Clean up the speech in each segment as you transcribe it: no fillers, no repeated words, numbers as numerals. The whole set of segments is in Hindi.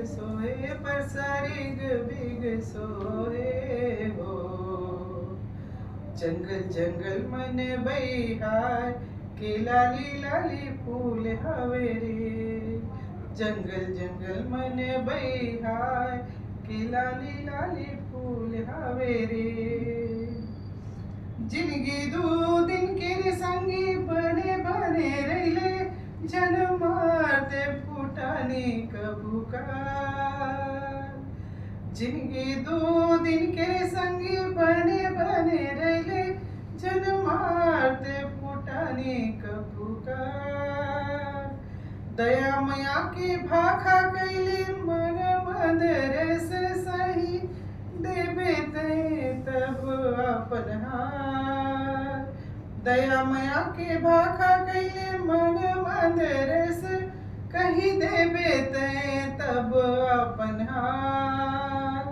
सोहे पर सारिग बिग सोहे हो। जंगल जंगल मन बहिहार के लाली लाली फूल हवे रे। जंगल जंगल मन बहिहार के लाली लाली फूल हवे रे। जिंदगी दो दिन के संगी बने बने रहिले जन मारते फुटानी कबूकार। जिंदगी दो दिन के संगी बने बने रहिले जन मारते फुटानी कबूकार। दया मया के भाखा कैले मन मंदर से सही देवे ते तब अपन हार। दया मया के भाखा कैले मन मंदर से कही देवे ते तब अपन हार।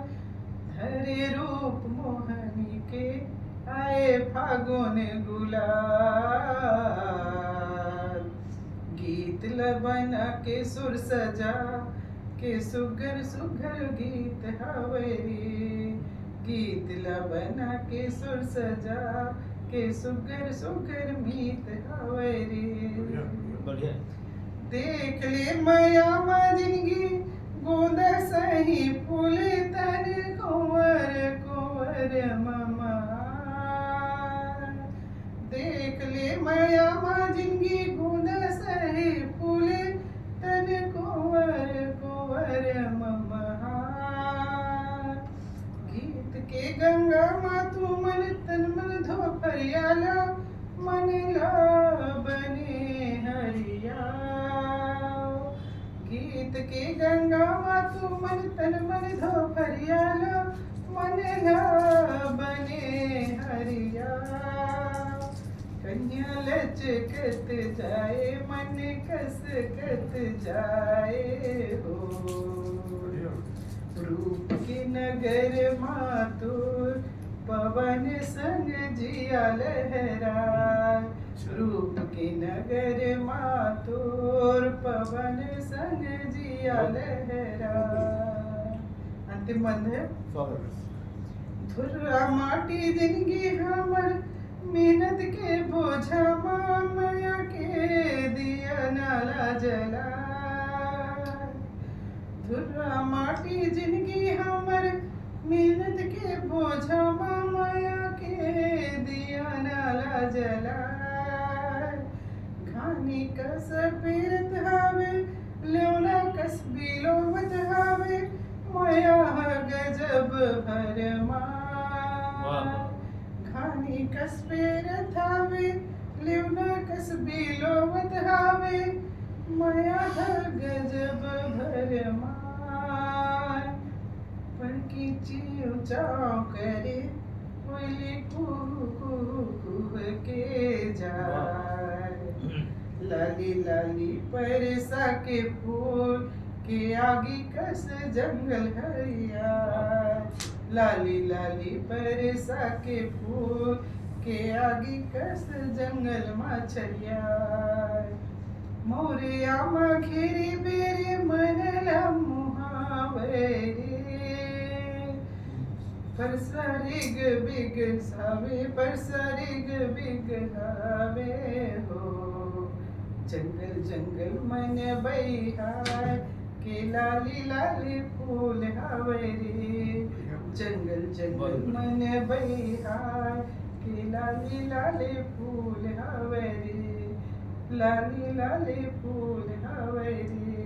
धरे रूप मोहनी के आए फागुन गुलाल। गीत लबना के सुर सजा के सुगर सुगर गीत हवे रे। गीत लबना के सुर सजा के सुगर सुगर मीत हवे रे। बढ़िया। देख ले माया मा जिंदगी गोंद सही फूल तन कुंवर कुंवर ममा। देख ले माया मा जिंदगी गोंद सही फूल तन कुंवर कुंवर ममा। गीत के गंगा मा तू मन तन मन धो फरियाला मन ला बने हरिया। गीत के गंगा मा तू मन तन मन धो फरियाला मन ला बने हरिया। कन्या लचकत जाए मन कसकत जाए हो। रूप के नगर मातुर पवन संग जिया लहराए। रूप के नगर मातुर पवन संग जिया लहराए। अंतिम बंद है। धुर्रा माटी जिंदगी हमर मेहनत के बोझा माया के दिया नाला जला। धुर्रा माटी जिंदगी हमर मेहनत के बोझा माया के दिया नाला जला। घानी कस पीरत हवे लेवना कस बिलोवत हवे माया गजब भरमा। घानी कस पीरत हवे लेवना कस बिलोवत हवे माया गजब भरमा। की चिव चाव करे कोयले कुह के जाए। लाली लाली परसा के फूल के आगे कस जंगल हरिया। लाली लाली परसा के फूल के आगे कस जंगल मछरिया। मोरिया मा घेरी बेरे मनला मुहावरे। पर सरिग बिग सावे पर सरिग बिग हावे हो। जंगल जंगल मन बहिहार के लाली लाली फूल हवे रे। जंगल जंगल मन बहिहार के लाली लाली फूल हवे रे। लाली लाली फूल हवे रे।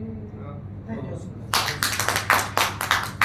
धन्यवाद।